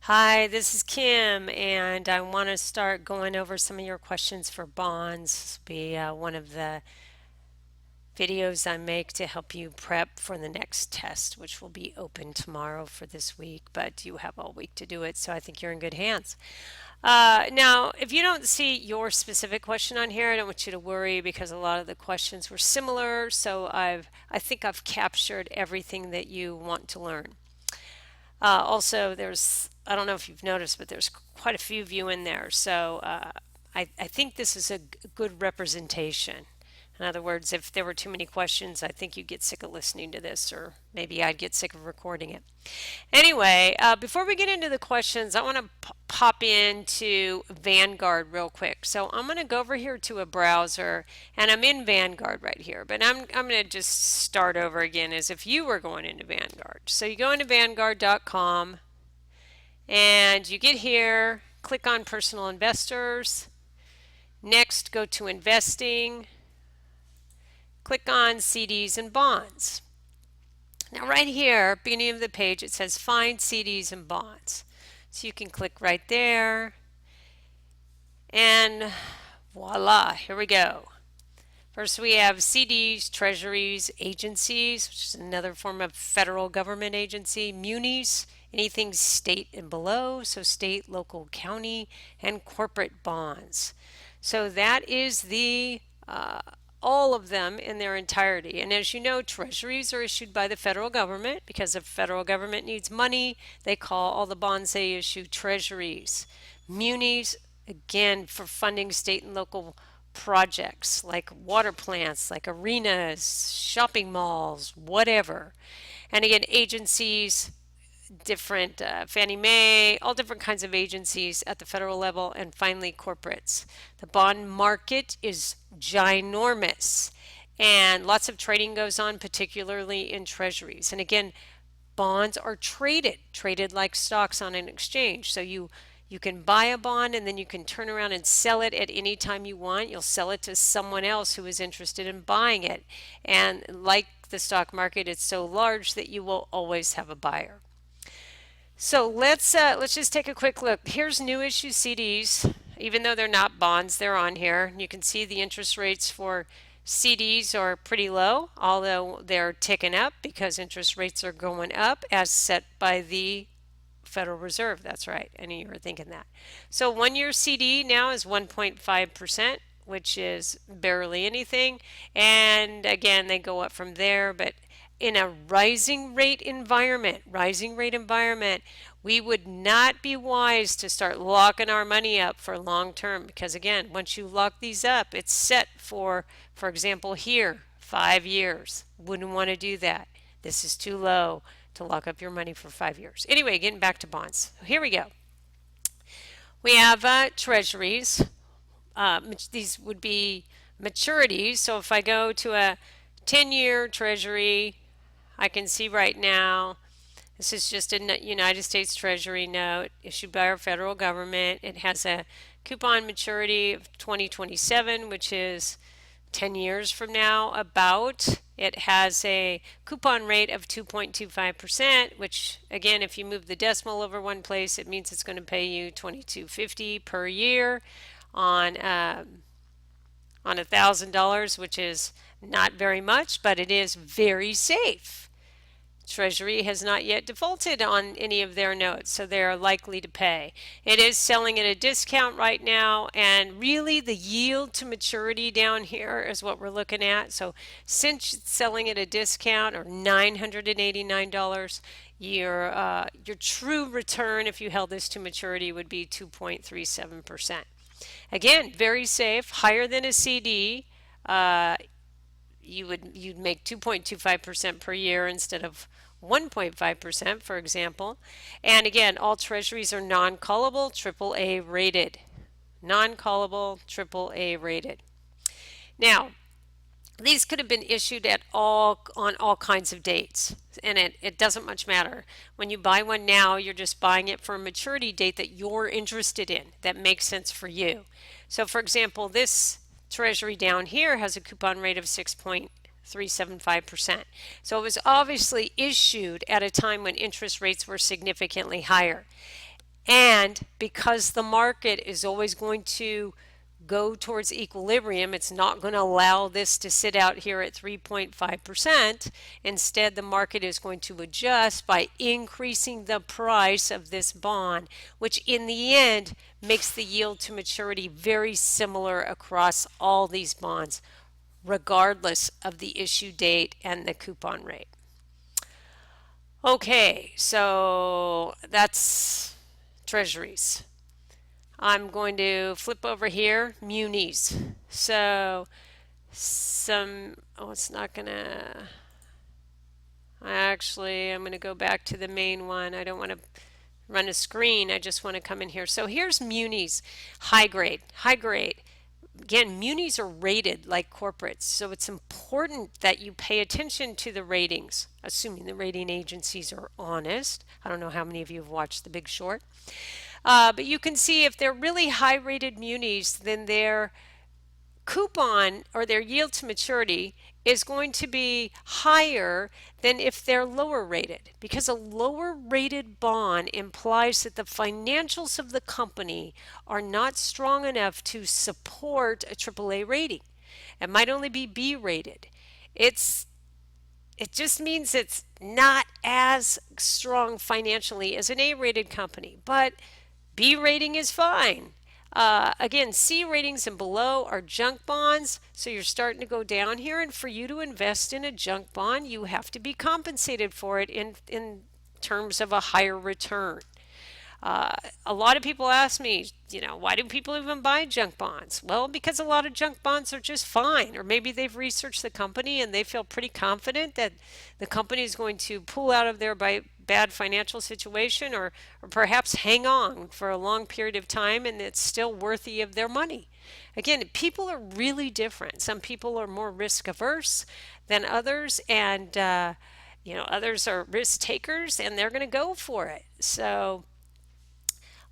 Hi, this is Kim, and I want to start going over some of your questions for bonds. This will be one of the videos I make to help you prep for the next test, which will be open tomorrow for this week, but you have all week to do it, so I think you're in good hands. Now, if you don't see your specific question on here, I don't want you to worry because a lot of the questions were similar, so I think I've captured everything that you want to learn. Also, I don't know if you've noticed, but there's quite a few of you in there. So I think this is a good representation. In other words, if there were too many questions, I think you'd get sick of listening to this, or maybe I'd get sick of recording it. Anyway, before we get into the questions, I want to pop into Vanguard real quick. So I'm going to go over here to a browser, and I'm in Vanguard right here, but I'm going to just start over again as if you were going into Vanguard. So you go into Vanguard.com, and you get here, click on Personal Investors. Next, go to Investing. Click on CDs and Bonds. Now right here, beginning of the page, it says Find CDs and Bonds. So you can click right there, and voila, here we go. First we have CDs, Treasuries, agencies, which is another form of federal government agency, munis, anything state and below, so state, local, county, and corporate bonds. So that is the all of them in their entirety. And as you know, treasuries are issued by the federal government because the federal government needs money. They call all the bonds they issue treasuries. Munis, again, for funding state and local projects like water plants, like arenas, shopping malls, whatever. And again, agencies, different Fannie Mae, all different kinds of agencies at the federal level, and finally corporates. The bond market is ginormous, and lots of trading goes on, particularly in treasuries. And again, bonds are traded like stocks on an exchange. So you can buy a bond and then you can turn around and sell it at any time you want. You'll sell it to someone else who is interested in buying it. And like the stock market, it's so large that you will always have a buyer. So let's just take a quick look. Here's new issue CDs. Even though they're not bonds, they're on here. You can see the interest rates for CDs are pretty low, although they're ticking up because interest rates are going up as set by the Federal Reserve. That's right. I knew you were thinking that. So 1 year CD now is 1.5%, which is barely anything. And again, they go up from there, but in a rising rate environment, we would not be wise to start locking our money up for long term because again, once you lock these up, it's set for example, here, 5 years. Wouldn't want to do that. This is too low to lock up your money for 5 years. Anyway, getting back to bonds. Here we go. We have treasuries. These would be maturities. So if I go to a 10-year treasury, I can see right now this is just a United States Treasury note issued by our federal government. It has a coupon maturity of 2027, which is 10 years from now about. It has a coupon rate of 2.25%, which again, if you move the decimal over one place, it means it's going to pay you $22.50 per year on $1,000, which is not very much, but it is very safe. Treasury has not yet defaulted on any of their notes, so they are likely to pay. It is selling at a discount right now, and really the yield to maturity down here is what we're looking at. So since it's selling at a discount or $989, your true return if you held this to maturity would be 2.37%. Again, very safe, higher than a CD. You'd make 2.25% per year instead of 1.5%, for example. And again, all treasuries are non-callable, AAA rated. Non-callable, AAA rated. Now, these could have been issued on all kinds of dates, and it doesn't much matter. When you buy one now, you're just buying it for a maturity date that you're interested in, that makes sense for you. So for example, this treasury down here has a coupon rate of 6.375%. So it was obviously issued at a time when interest rates were significantly higher. And because the market is always going to go towards equilibrium, it's not going to allow this to sit out here at 3.5%. Instead, the market is going to adjust by increasing the price of this bond, which in the end makes the yield to maturity very similar across all these bonds, regardless of the issue date and the coupon rate. Okay, so that's Treasuries. I'm going to flip over here, munis. So it's not gonna, I'm gonna go back to the main one. I don't want to run a screen. I just want to come in here. So here's munis, high grade, high grade. Again, munis are rated like corporates, so it's important that you pay attention to the ratings, assuming the rating agencies are honest. I don't know how many of you have watched The Big Short. But you can see if they're really high rated munis, then their coupon or their yield to maturity is going to be higher than if they're lower rated, because a lower rated bond implies that the financials of the company are not strong enough to support a AAA rating. It might only be B rated. It just means it's not as strong financially as an A rated company, but B rating is fine. Again, C ratings and below are junk bonds, so you're starting to go down here. And for you to invest in a junk bond, you have to be compensated for it in terms of a higher return. A lot of people ask me, why do people even buy junk bonds? Well, because a lot of junk bonds are just fine, or maybe they've researched the company and they feel pretty confident that the company is going to pull out of their bad financial situation, or perhaps hang on for a long period of time and it's still worthy of their money. Again, people are really different. Some people are more risk averse than others, and others are risk takers and they're going to go for it. So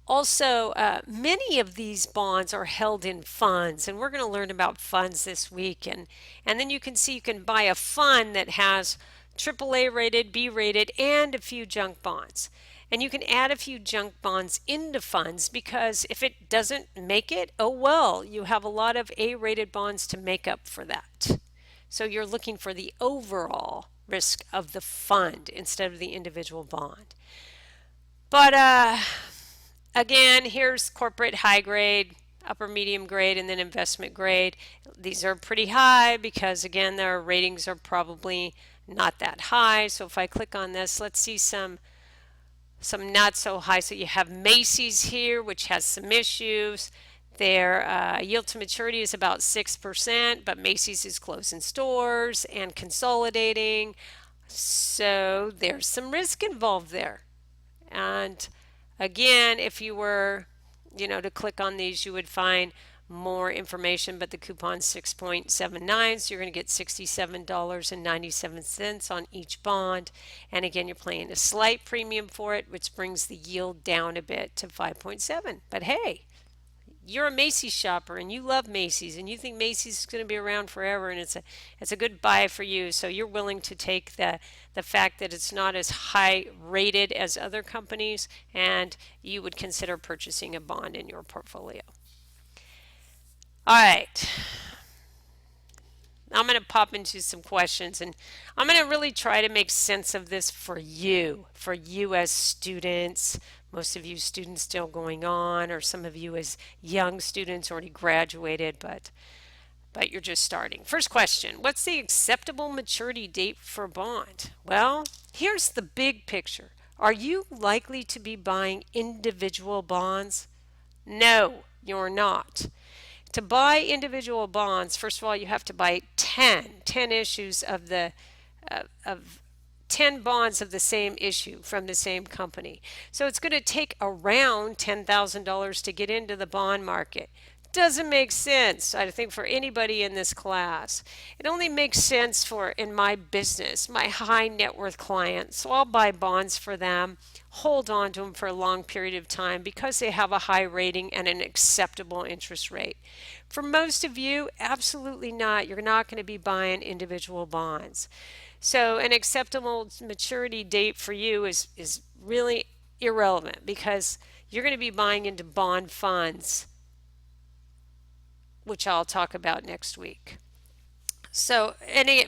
also, many of these bonds are held in funds, and we're going to learn about funds this week. And then you can see you can buy a fund that has AAA rated, B rated, and a few junk bonds. And you can add a few junk bonds into funds, because if it doesn't make it, oh well, you have a lot of A rated bonds to make up for that. So you're looking for the overall risk of the fund instead of the individual bond. But again, here's corporate high grade, upper medium grade, and then investment grade. These are pretty high because, again, their ratings are probably not that high. So if I click on this, let's see some not so high. So you have Macy's here, which has some issues. Their yield to maturity is about 6%, but Macy's is closing stores and consolidating. So there's some risk involved there. And again, if you were, to click on these, you would find more information, but the coupon's 6.79, so you're going to get $67.97 on each bond. And again, you're paying a slight premium for it, which brings the yield down a bit to 5.7. But hey, you're a Macy's shopper and you love Macy's and you think Macy's is going to be around forever, and it's a good buy for you. So you're willing to take the fact that it's not as high rated as other companies, and you would consider purchasing a bond in your portfolio. All right. I'm going to pop into some questions, and I'm going to really try to make sense of this for you as students. Most of you students still going on, or some of you as young students already graduated, but you're just starting. First question, what's the acceptable maturity date for a bond? Well, here's the big picture. Are you likely to be buying individual bonds? No, you're not. To buy individual bonds, first of all, you have to buy 10 issues of 10 bonds of the same issue from the same company. So it's going to take around $10,000 to get into the bond market. Doesn't make sense, I think, for anybody in this class. It only makes sense for, in my business, my high net worth clients. So I'll buy bonds for them, hold on to them for a long period of time because they have a high rating and an acceptable interest rate. For most of you, absolutely not. You're not going to be buying individual bonds. So an acceptable maturity date for you is really irrelevant because you're going to be buying into bond funds, which I'll talk about next week. So,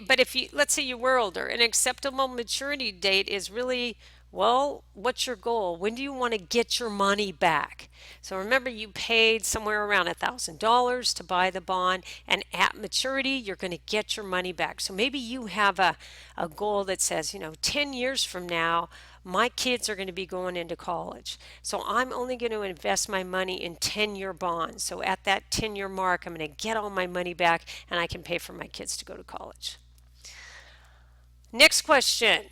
but if you, let's say you were older, an acceptable maturity date is really, well, what's your goal? When do you want to get your money back? So remember, you paid somewhere around $1,000 to buy the bond, and at maturity, you're going to get your money back. So maybe you have a goal that says, 10 years from now, my kids are going to be going into college. So I'm only going to invest my money in 10-year bonds. So at that 10-year mark, I'm going to get all my money back and I can pay for my kids to go to college. Next question.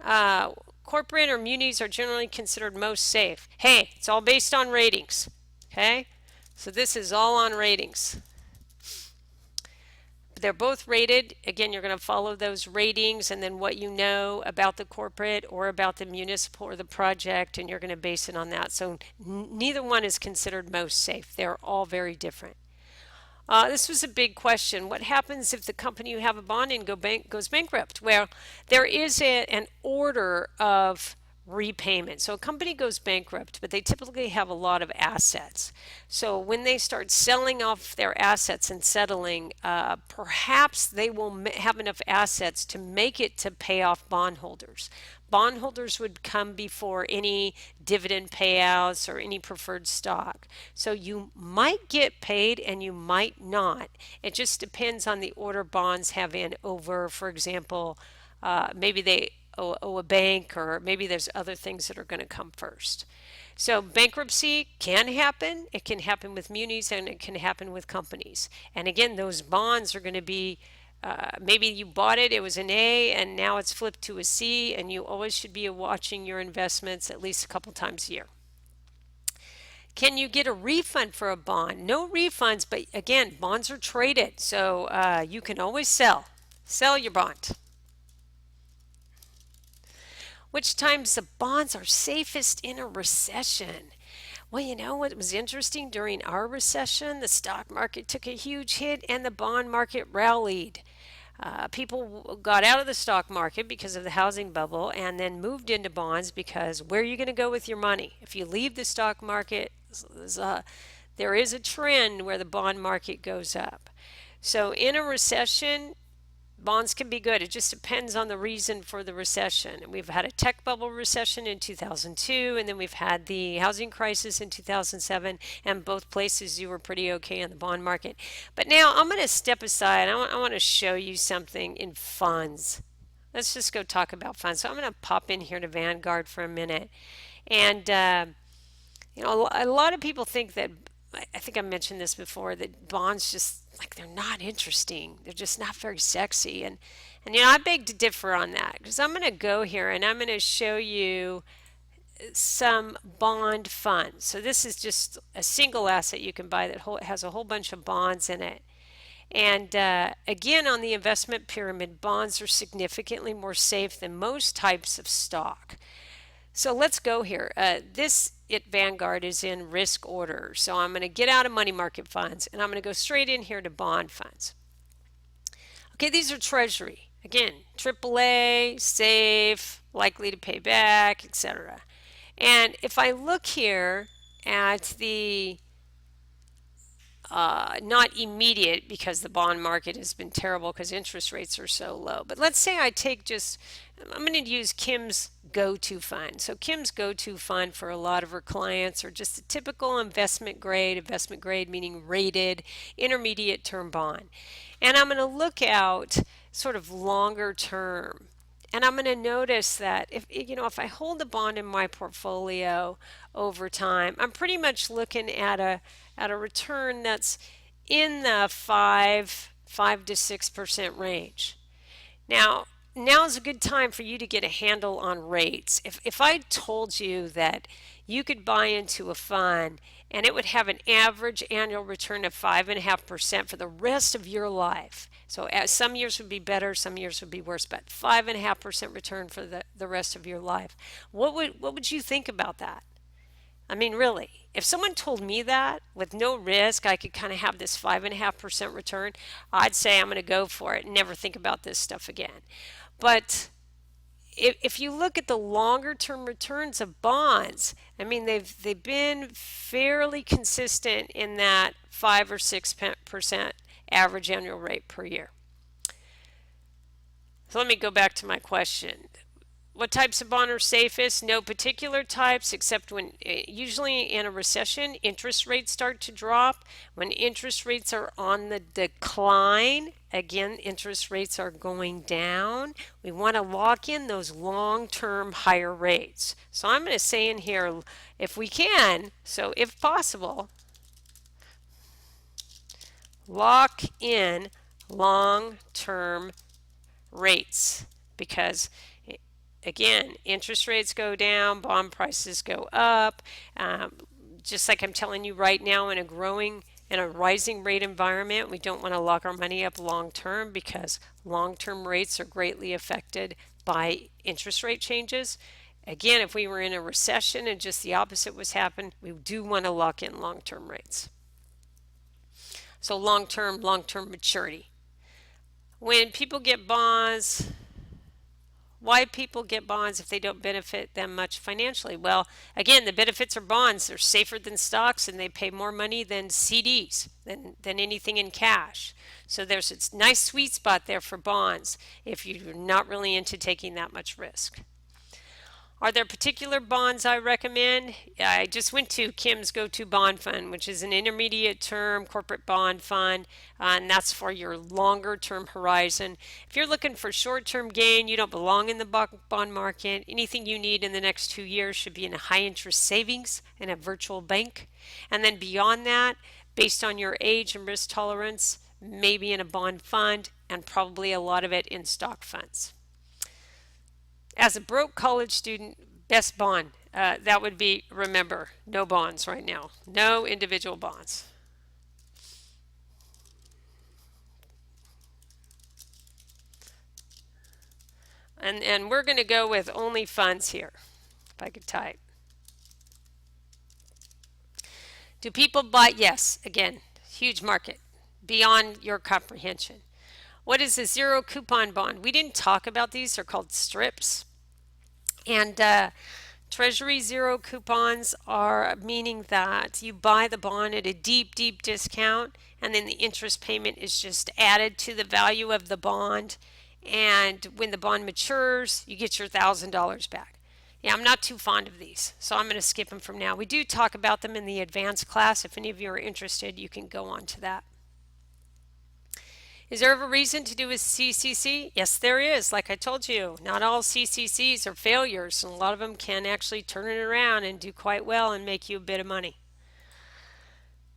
Uh, Corporate or munis are generally considered most safe. Hey, it's all based on ratings. Okay? So this is all on ratings. They're both rated. Again, you're going to follow those ratings and then what you know about the corporate or about the municipal or the project, and you're going to base it on that. So neither one is considered most safe. They're all very different. This was a big question. What happens if the company you have a bond in goes bankrupt? Well, there is an order of repayment. So a company goes bankrupt, but they typically have a lot of assets. So when they start selling off their assets and settling, perhaps they will have enough assets to make it to pay off bondholders. Bondholders would come before any dividend payouts or any preferred stock. So you might get paid and you might not. It just depends on the order bonds have in over, for example, maybe they owe a bank, or maybe there's other things that are going to come first. So bankruptcy can happen. It can happen with munis and it can happen with companies. And again, those bonds are going to be maybe you bought it, it was an A, and now it's flipped to a C, and you always should be watching your investments at least a couple times a year. Can you get a refund for a bond? No refunds, but again, bonds are traded, so you can always sell your bond. Which times the bonds are safest in a recession? Well, you know what was interesting during our recession? The stock market took a huge hit and the bond market rallied. People got out of the stock market because of the housing bubble and then moved into bonds because where are you going to go with your money? If you leave the stock market, there is a trend where the bond market goes up. So in a recession, bonds can be good. It just depends on the reason for the recession. And we've had a tech bubble recession in 2002, and then we've had the housing crisis in 2007, and both places you were pretty okay in the bond market. But now I'm going to step aside. I want to show you something in funds. Let's just go talk about funds. So I'm going to pop in here to Vanguard for a minute. And, a lot of people think that, I think I mentioned this before, that bonds just like they're not interesting. They're just not very sexy. And I beg to differ on that because I'm going to go here and I'm going to show you some bond funds. So this is just a single asset you can buy that has a whole bunch of bonds in it. And again, on the investment pyramid, bonds are significantly more safe than most types of stock. So let's go here. This at Vanguard is in risk order. So I'm going to get out of money market funds and I'm going to go straight in here to bond funds. Okay, these are Treasury. Again, AAA, safe, likely to pay back, etc. And if I look here at the not immediate because the bond market has been terrible because interest rates are so low. But let's say I'm going to use Kim's go-to fund. So Kim's go-to fund for a lot of her clients are just a typical investment grade meaning rated intermediate term bond. And I'm going to look out sort of longer term. And I'm going to notice that if I hold a bond in my portfolio over time, I'm pretty much looking at a return that's in the 5 to 6% range. Now is a good time for you to get a handle on rates. If I told you that you could buy into a fund and it would have an average annual return of 5.5% for the rest of your life. So some years would be better, some years would be worse, but 5.5% return for the rest of your life. What would you think about that? I mean, really, if someone told me that with no risk, I could kind of have this 5.5% return, I'd say I'm going to go for it and never think about this stuff again. But if you look at the longer term returns of bonds, I mean they've been fairly consistent in that 5 or 6% average annual rate per year. So let me go back to my question. What types of bond are safest? No particular types, except when usually in a recession, interest rates start to drop. When interest rates are on the decline, again, interest rates are going down. We want to lock in those long-term higher rates. So I'm going to say in here, if we can, so if possible, lock in long-term rates because again, interest rates go down, bond prices go up. Just like I'm telling you right now, in a rising rate environment, we don't want to lock our money up long term because long term rates are greatly affected by interest rate changes. Again, if we were in a recession and just the opposite was happening, we do want to lock in long term rates. So long term maturity. When people get bonds, why people get bonds if they don't benefit them much financially? Well, again, the benefits are bonds. They're safer than stocks and they pay more money than CDs, than anything in cash. So there's a nice sweet spot there for bonds if you're not really into taking that much risk. Are there particular bonds I recommend? I just went to Kim's Go-To Bond Fund, which is an intermediate term corporate bond fund, and that's for your longer term horizon. If you're looking for short-term gain, you don't belong in the bond market. Anything you need in the next 2 years should be in a high-interest savings in a virtual bank. And then beyond that, based on your age and risk tolerance, maybe in a bond fund, and probably a lot of it in stock funds. As a broke college student, best bond, that would be, remember, no bonds right now. No individual bonds. And we're going to go with only funds here, if I could type. Do people buy? Yes, again, huge market, beyond your comprehension. What is a zero coupon bond? We didn't talk about these. They're called strips. And Treasury zero coupons are meaning that you buy the bond at a deep, deep discount, and then the interest payment is just added to the value of the bond. And when the bond matures, you get your $1,000 back. Yeah, I'm not too fond of these, so I'm going to skip them from now. We do talk about them in the advanced class. If any of you are interested, you can go on to that. Is there ever a reason to do a CCC? Yes, there is. Like I told you, not all CCCs are failures, and a lot of them can actually turn it around and do quite well and make you a bit of money.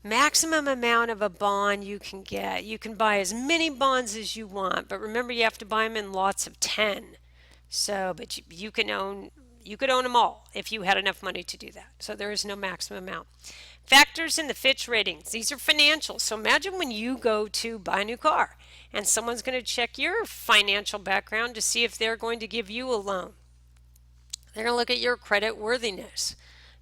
Maximum amount of a bond you can get. You can buy as many bonds as you want, but remember you have to buy them in lots of 10. So, but you could own them all if you had enough money to do that. So there is no maximum amount. Factors in the Fitch ratings. These are financial. So imagine when you go to buy a new car and someone's going to check your financial background to see if they're going to give you a loan. They're going to look at your credit worthiness.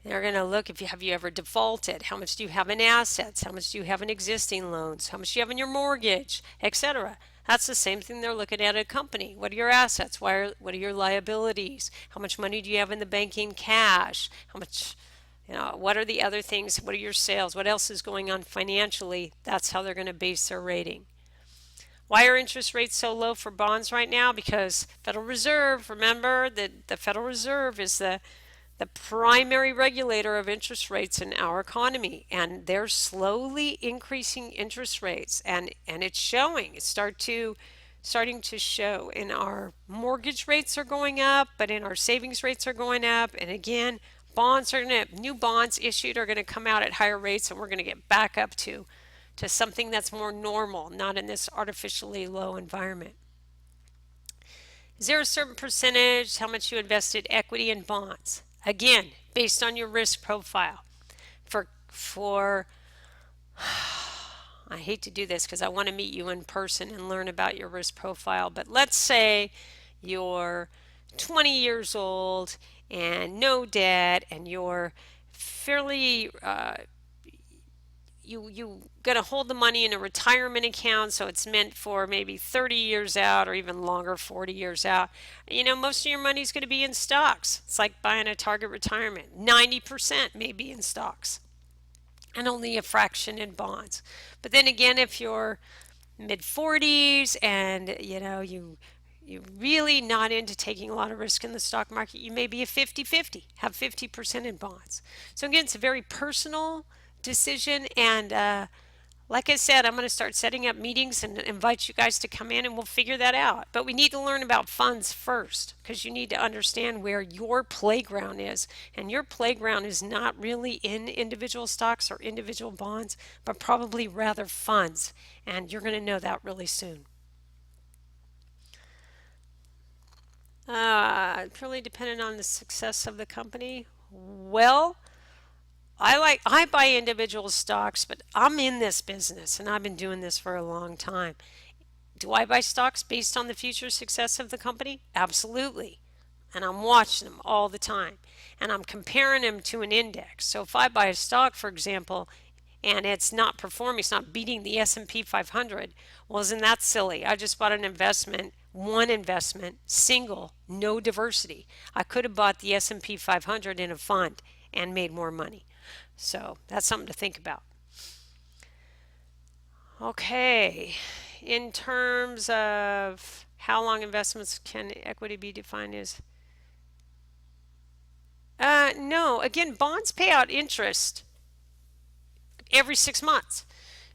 They're going to look if you ever defaulted, how much do you have in assets, how much do you have in existing loans, how much do you have in your mortgage, etc. That's the same thing they're looking at a company. What are your assets? What are your liabilities? How much money do you have in the bank in cash? How much, what are the other things? What are your sales? What else is going on financially? That's how they're going to base their rating. Why are interest rates so low for bonds right now? Because Federal Reserve, remember that the Federal Reserve is the primary regulator of interest rates in our economy, and they're slowly increasing interest rates, and it's showing. It's starting to show. In our mortgage rates are going up, but in our savings rates are going up, and again, new bonds issued are going to come out at higher rates, and we're going to get back up to something that's more normal, not in this artificially low environment. Is there a certain percentage how much you invested equity in bonds? Again, based on your risk profile. For I hate to do this because I want to meet you in person and learn about your risk profile, but let's say you're 20 years old and no debt and you're fairly you going to hold the money in a retirement account, so it's meant for maybe 30 years out or even longer, 40 years out. Most of your money is going to be in stocks. It's like buying a target retirement. 90% may be in stocks and only a fraction in bonds. But then again, if you're mid 40s and you're really not into taking a lot of risk in the stock market, you may be a 50-50, have 50% in bonds. So again, it's a very personal decision, and like I said, I'm going to start setting up meetings and invite you guys to come in and we'll figure that out. But we need to learn about funds first because you need to understand where your playground is. And your playground is not really in individual stocks or individual bonds, but probably rather funds. And you're going to know that really soon. Purely dependent on the success of the company. Well, I buy individual stocks, but I'm in this business and I've been doing this for a long time. Do I buy stocks based on the future success of the company? Absolutely. And I'm watching them all the time. And I'm comparing them to an index. So if I buy a stock, for example, and it's not performing, it's not beating the S&P 500, well, isn't that silly? I just bought an investment, one investment, single, no diversity. I could have bought the S&P 500 in a fund and made more money. So that's something to think about. Okay, in terms of how long investments can equity be defined as? No, again, bonds pay out interest every 6 months.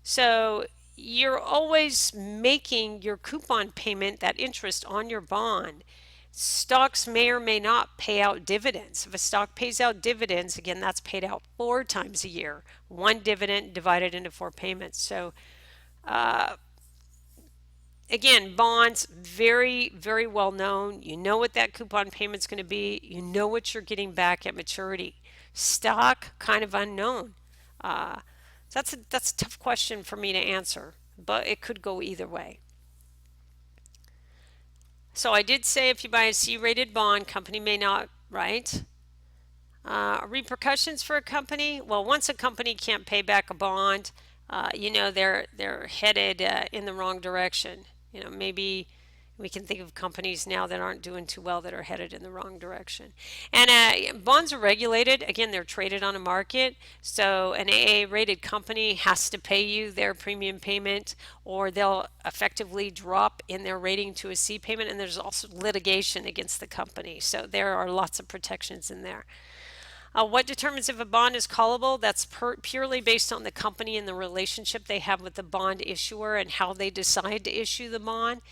So you're always making your coupon payment, that interest on your bond. Stocks may or may not pay out dividends. If a stock pays out dividends, again, that's paid out 4 times a year. One dividend divided into 4 payments. So again, bonds, very, very well known. You know what that coupon payment's going to be. You know what you're getting back at maturity. Stock, kind of unknown. Uh, that's a tough question for me to answer, but it could go either way. So I did say if you buy a C-rated bond, company may not, right? Repercussions for a company? Well, once a company can't pay back a bond, they're headed in the wrong direction. Maybe we can think of companies now that aren't doing too well that are headed in the wrong direction. And bonds are regulated. Again, they're traded on a market. So an AA rated company has to pay you their premium payment or they'll effectively drop in their rating to a C payment. And there's also litigation against the company. So there are lots of protections in there. What determines if a bond is callable? That's purely based on the company and the relationship they have with the bond issuer and how they decide to issue the bond.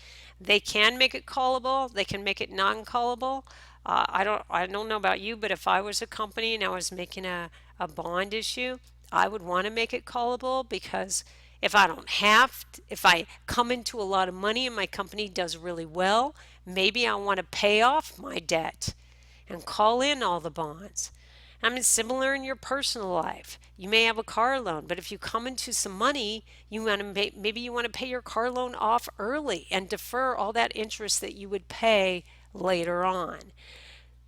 They can make it callable. They can make it non-callable. I don't know about you, but if I was a company and I was making a bond issue, I would want to make it callable because if I come into a lot of money and my company does really well, maybe I want to pay off my debt and call in all the bonds. I mean, similar in your personal life. You may have a car loan, but if you come into some money, maybe you want to pay your car loan off early and defer all that interest that you would pay later on.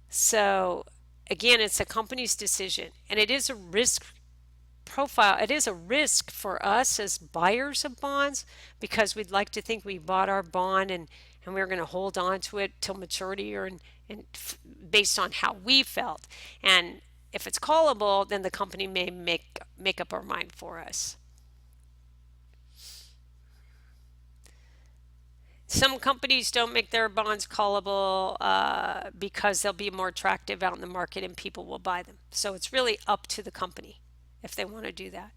So, again, it's a company's decision, and it is a risk profile. It is a risk for us as buyers of bonds because we'd like to think we bought our bond and we're going to hold on to it till maturity and based on how we felt. And if it's callable, then the company may make up our mind for us. Some companies don't make their bonds callable because they'll be more attractive out in the market and people will buy them. So it's really up to the company if they want to do that.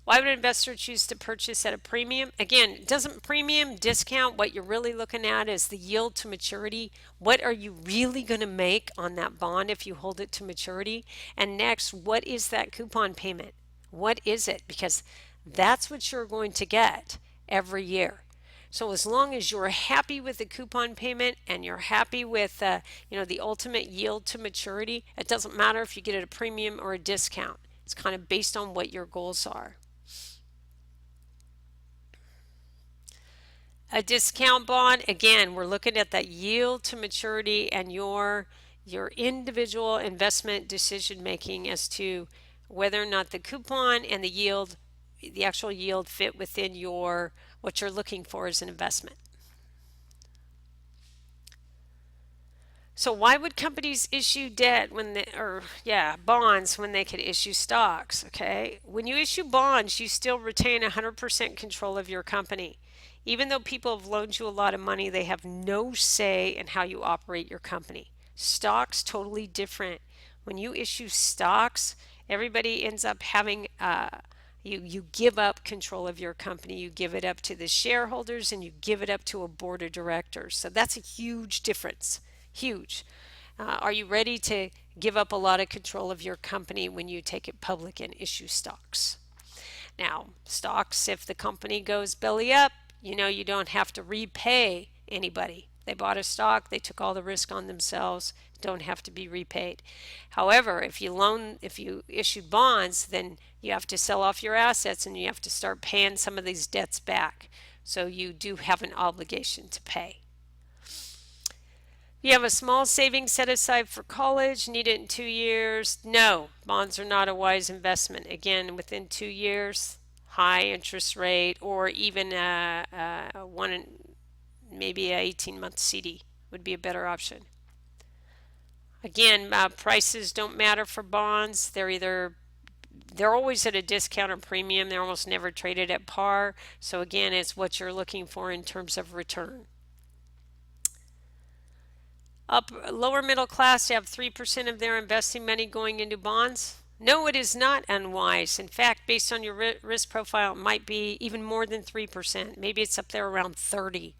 Why would an investor choose to purchase at a premium? Again, doesn't premium discount. What you're really looking at is the yield to maturity. What are you really going to make on that bond if you hold it to maturity? And next, what is that coupon payment? What is it? Because that's what you're going to get every year. So as long as you're happy with the coupon payment and you're happy with the ultimate yield to maturity, it doesn't matter if you get it at a premium or a discount. It's kind of based on what your goals are. A discount bond, again, we're looking at that yield to maturity and your individual investment decision making as to whether or not the coupon and the yield the actual yield fit within your what you're looking for as an investment. So why would companies issue debt when they, or yeah, bonds when they could issue stocks? Okay. When you issue bonds, you still retain 100% control of your company. Even though people have loaned you a lot of money, they have no say in how you operate your company. Stocks, totally different. When you issue stocks, everybody ends up having you give up control of your company. You give it up to the shareholders and you give it up to a board of directors. So that's a huge difference. Huge. Are you ready to give up a lot of control of your company when you take it public and issue stocks? Now, stocks, if the company goes belly up, you don't have to repay anybody. They bought a stock, they took all the risk on themselves, don't have to be repaid. However, if you issued bonds, then you have to sell off your assets and you have to start paying some of these debts back. So you do have an obligation to pay. You have a small savings set aside for college, need it in 2 years. No, bonds are not a wise investment. Again, within 2 years, high interest rate, or even maybe a 18-month CD would be a better option. Again, prices don't matter for bonds. They're always at a discount or premium. They're almost never traded at par. So again, it's what you're looking for in terms of return. Lower middle class to have 3% of their investing money going into bonds? No, it is not unwise. In fact, based on your risk profile, it might be even more than 3%. Maybe it's up there around 30.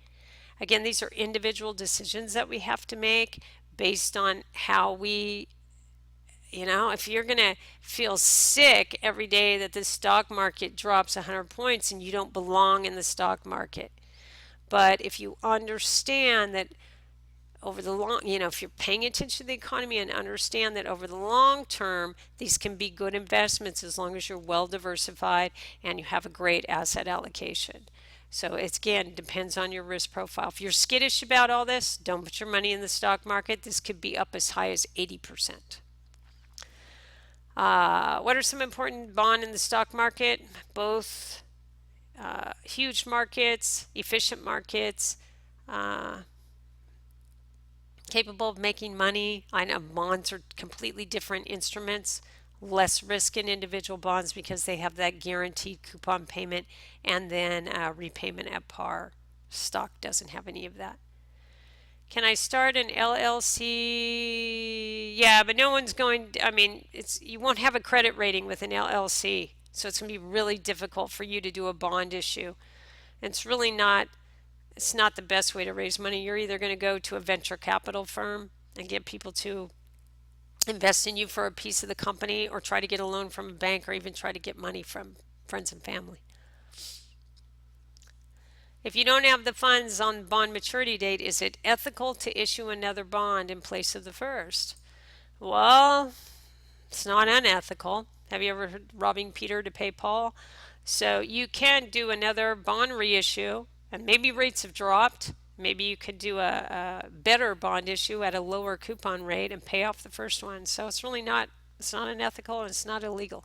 Again, these are individual decisions that we have to make based on how we, if you're going to feel sick every day that the stock market drops 100 points and you don't belong in the stock market. But if you understand that over the long, if you're paying attention to the economy and understand that over the long term, these can be good investments as long as you're well diversified and you have a great asset allocation. So it's, again, depends on your risk profile. If you're skittish about all this, don't put your money in the stock market. This could be up as high as 80%. What are some important bond in the stock market? Both huge markets, efficient markets, capable of making money. I know bonds are completely different instruments, less risk in individual bonds because they have that guaranteed coupon payment and then repayment at par. Stock doesn't have any of that. Can I start an LLC? Yeah, but no one's going, you won't have a credit rating with an LLC. So it's going to be really difficult for you to do a bond issue. It's really not the best way to raise money. You're either going to go to a venture capital firm and get people to invest in you for a piece of the company, or try to get a loan from a bank, or even try to get money from friends and family. If you don't have the funds on bond maturity date, is it ethical to issue another bond in place of the first? Well, it's not unethical. Have you ever heard robbing Peter to pay Paul? So you can do another bond reissue, and maybe rates have dropped. Maybe you could do a better bond issue at a lower coupon rate and pay off the first one. So it's not unethical and it's not illegal.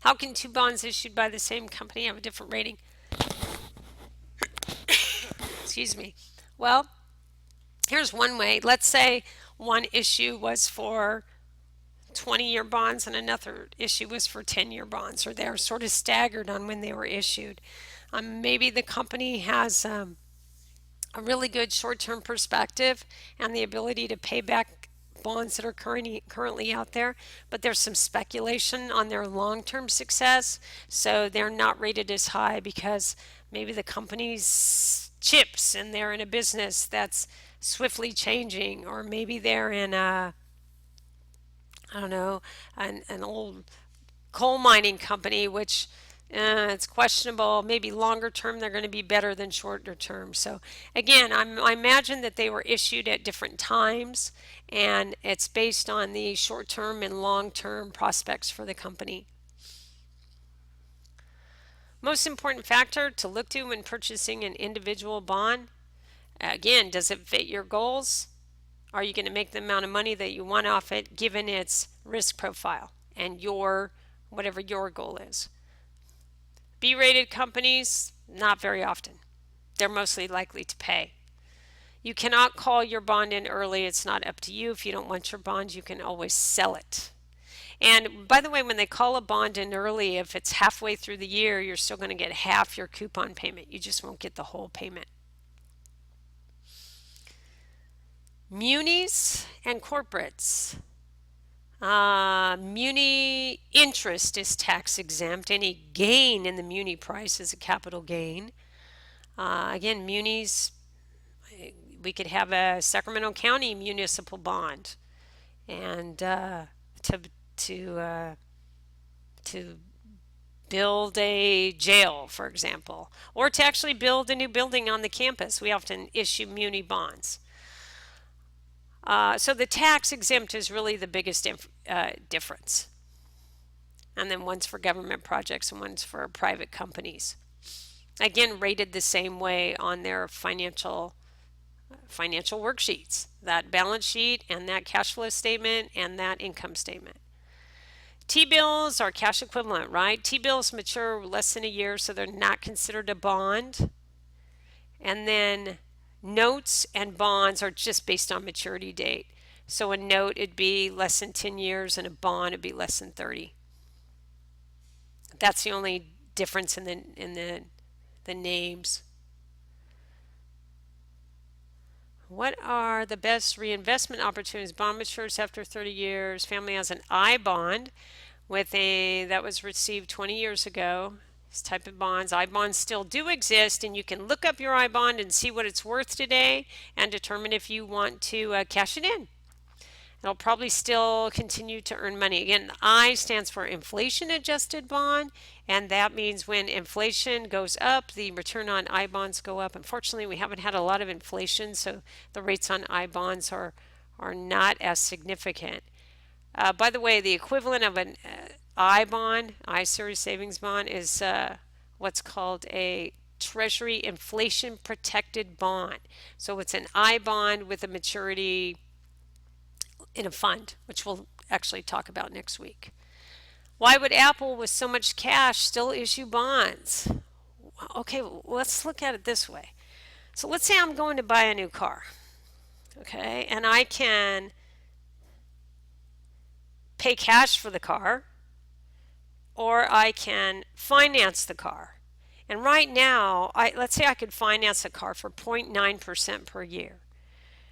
How can two bonds issued by the same company have a different rating? Excuse me. Well, here's one way. Let's say one issue was for 20-year bonds and another issue was for 10-year bonds, or they're sort of staggered on when they were issued. Maybe the company has a really good short-term perspective and the ability to pay back bonds that are currently out there, but there's some speculation on their long-term success, so they're not rated as high because maybe the company's chips and they're in a business that's swiftly changing, or maybe they're in I don't know, an old coal mining company, which it's questionable. Maybe longer term they're going to be better than shorter term. So again, I imagine that they were issued at different times, and it's based on the short term and long term prospects for the company. Most important factor to look to when purchasing an individual bond. Again, does it fit your goals? Are you going to make the amount of money that you want off it given its risk profile and your whatever your goal is. B-rated companies, not very often. They're mostly likely to pay. You cannot call your bond in early. It's not up to you. If you don't want your bond, you can always sell it. And by the way, when they call a bond in early, if it's halfway through the year, you're still going to get half your coupon payment. You just won't get the whole payment. Munis and corporates. Muni interest is tax exempt. Any gain in the muni price is a capital gain. Again, munis, we could have a Sacramento County municipal bond, and to build a jail, for example, or to actually build a new building on the campus. We often issue muni bonds. So the tax exempt is really the biggest difference. And then one's for government projects and one's for private companies. Again, rated the same way on their financial worksheets, that balance sheet and that cash flow statement and that income statement. T-bills are cash equivalent, right? T-bills mature less than a year, so they're not considered a bond. And then notes and bonds are just based on maturity date. So a note, it'd be less than 10 years, and a bond, it'd be less than 30. That's the only difference in the names. What are the best reinvestment opportunities? Bond matures after 30 years. Family has an I bond that was received 20 years ago. This type of bonds. I bonds still do exist, and you can look up your I bond and see what it's worth today and determine if you want to cash it in. It'll probably still continue to earn money. Again, the I stands for inflation adjusted bond, and that means when inflation goes up, the return on I bonds go up. Unfortunately, we haven't had a lot of inflation, so the rates on I bonds are not as significant. By the way, the equivalent of an I bond, I series savings bond, is what's called a Treasury inflation protected bond. So it's an I bond with a maturity in a fund, which we'll actually talk about next week. Why would Apple, with so much cash, still issue bonds? Okay, let's look at it this way. So let's say I'm going to buy a new car, okay, and I can pay cash for the car, or I can finance the car. And right now, let's say I could finance a car for 0.9% per year.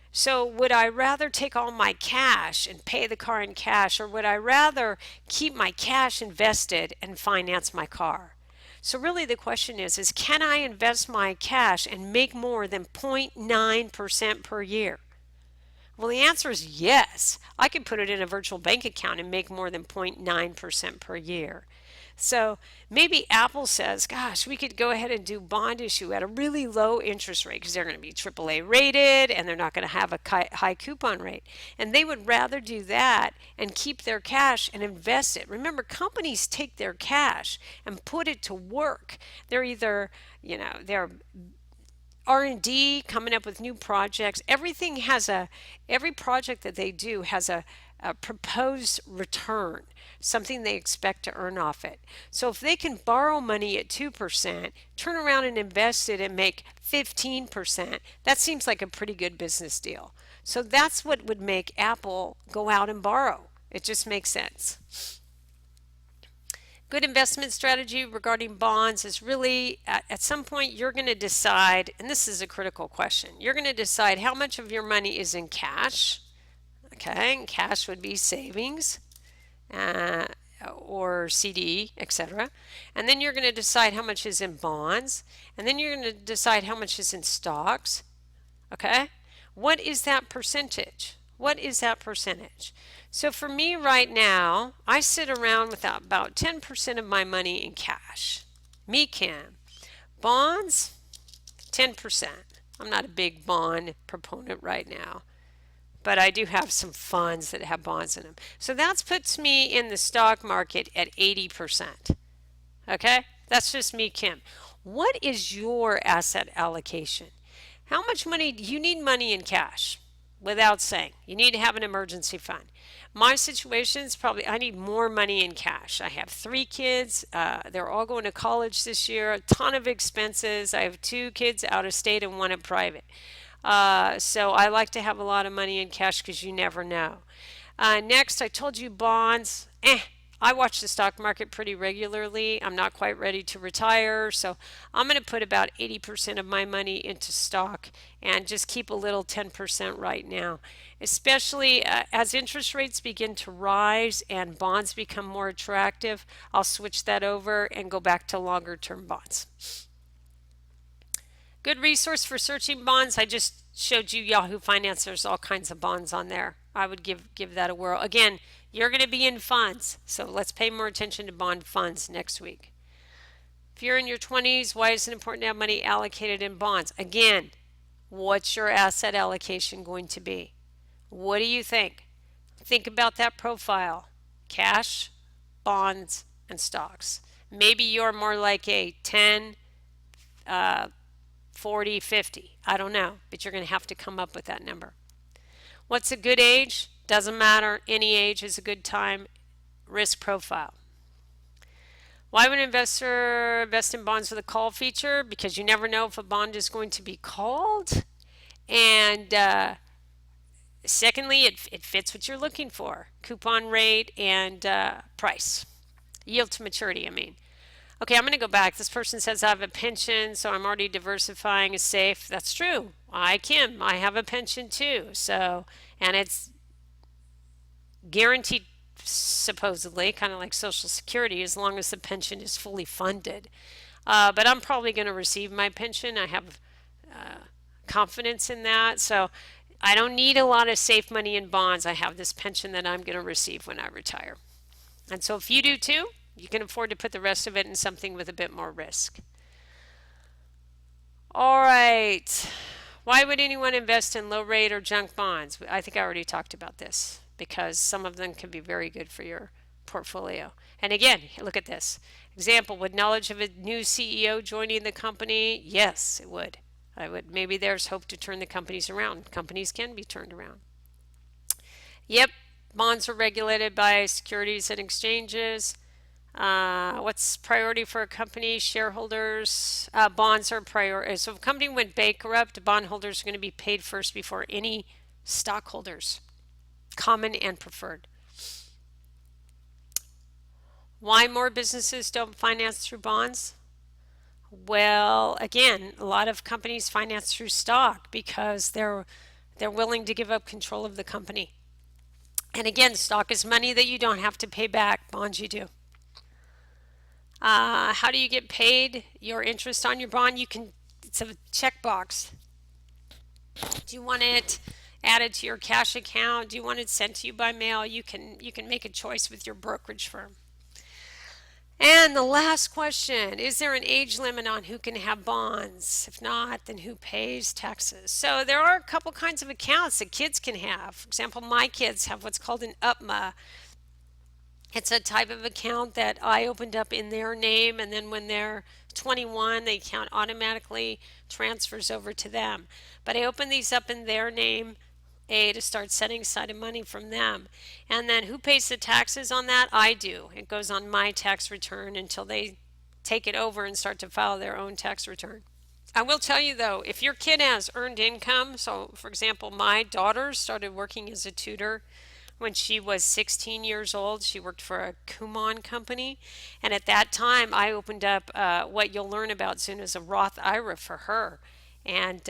So would I rather take all my cash and pay the car in cash, or would I rather keep my cash invested and finance my car? So really the question is can I invest my cash and make more than 0.9% per year? Well, the answer is yes. I could put it in a virtual bank account and make more than 0.9% per year. So maybe Apple says, gosh, we could go ahead and do bond issue at a really low interest rate because they're going to be AAA rated and they're not going to have a high coupon rate. And they would rather do that and keep their cash and invest it. Remember, companies take their cash and put it to work. They're either, they're R&D, coming up with new projects. Every project that they do has a proposed return, something they expect to earn off it. So if they can borrow money at 2%, turn around and invest it and make 15%, that seems like a pretty good business deal. So that's what would make Apple go out and borrow. It just makes sense. Good investment strategy regarding bonds is really at some point you're going to decide, and this is a critical question, you're going to decide how much of your money is in cash. Okay, and cash would be savings or CD, etc. And then you're going to decide how much is in bonds, and then you're going to decide how much is in stocks. Okay, what is that percentage? What is that percentage? So for me right now, I sit around with about 10% of my money in cash. Me, Kim. Bonds, 10%. I'm not a big bond proponent right now, but I do have some funds that have bonds in them. So that puts me in the stock market at 80%. Okay? That's just me, Kim. What is your asset allocation? How much money do you need money in cash? without saying. You need to have an emergency fund. My situation is probably I need more money in cash. I have 3 kids. They're all going to college this year, a ton of expenses. I have 2 kids out of state and one at private. So I like to have a lot of money in cash because you never know. Next, I told you bonds. I watch the stock market pretty regularly. I'm not quite ready to retire, so I'm going to put about 80% of my money into stock and just keep a little 10% right now. Especially as interest rates begin to rise and bonds become more attractive, I'll switch that over and go back to longer term bonds. Good resource for searching bonds. I just showed you Yahoo Finance. There's all kinds of bonds on there. I would give that a whirl. Again, you're going to be in funds, so let's pay more attention to bond funds next week. If you're in your 20s, why is it important to have money allocated in bonds? Again, what's your asset allocation going to be? What do you think? Think about that profile. Cash, bonds, and stocks. Maybe you're more like a 10, 40, 50. I don't know, but you're going to have to come up with that number. What's a good age? Doesn't matter. Any age is a good time. Risk profile. Why would an investor invest in bonds with a call feature? Because you never know if a bond is going to be called. And secondly, it fits what you're looking for. Coupon rate and price. Yield to maturity, I mean. Okay, I'm going to go back. This person says I have a pension, so I'm already diversifying is safe. That's true. Kim, I have a pension too. So, and it's guaranteed supposedly, kind of like Social Security, as long as the pension is fully funded. But I'm probably going to receive my pension. I have confidence in that. So I don't need a lot of safe money in bonds. I have this pension that I'm going to receive when I retire. And so if you do too, you can afford to put the rest of it in something with a bit more risk. All right. Why would anyone invest in low rate or junk bonds? I think I already talked about this because some of them can be very good for your portfolio. And again, look at this. Example, would knowledge of a new CEO joining the company? Yes, it would. I would. Maybe there's hope to turn the companies around. Companies can be turned around. Yep, bonds are regulated by Securities and Exchanges. What's priority for a company? Shareholders, bonds are priority. So if a company went bankrupt, bondholders are going to be paid first before any stockholders, common and preferred. Why more businesses don't finance through bonds? Well, again, a lot of companies finance through stock because they're willing to give up control of the company. And again, stock is money that you don't have to pay back. Bonds you do. How do you get paid your interest on your bond? It's a checkbox. Do you want it added to your cash account? Do you want it sent to you by mail? You can make a choice with your brokerage firm. And the last question, is there an age limit on who can have bonds? If not, then who pays taxes? So there are a couple kinds of accounts that kids can have. For example, my kids have what's called an UPMA. It's a type of account that I opened up in their name, and then when they're 21, the account automatically transfers over to them. But I opened these up in their name, to start setting aside money from them. And then who pays the taxes on that? I do. It goes on my tax return until they take it over and start to file their own tax return. I will tell you though, if your kid has earned income, so for example, my daughter started working as a tutor when she was 16 years old. She worked for a Kumon company, and at that time I opened up what you'll learn about soon as a Roth IRA for her, and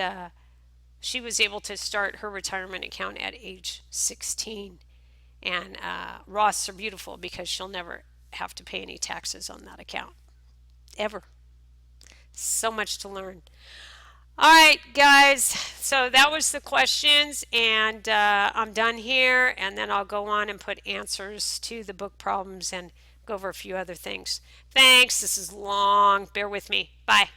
she was able to start her retirement account at age 16. And Roths are beautiful because she'll never have to pay any taxes on that account, ever. So much to learn. All right, guys, so that was the questions, and I'm done here, and then I'll go on and put answers to the book problems and go over a few other things. Thanks. This is long. Bear with me. Bye.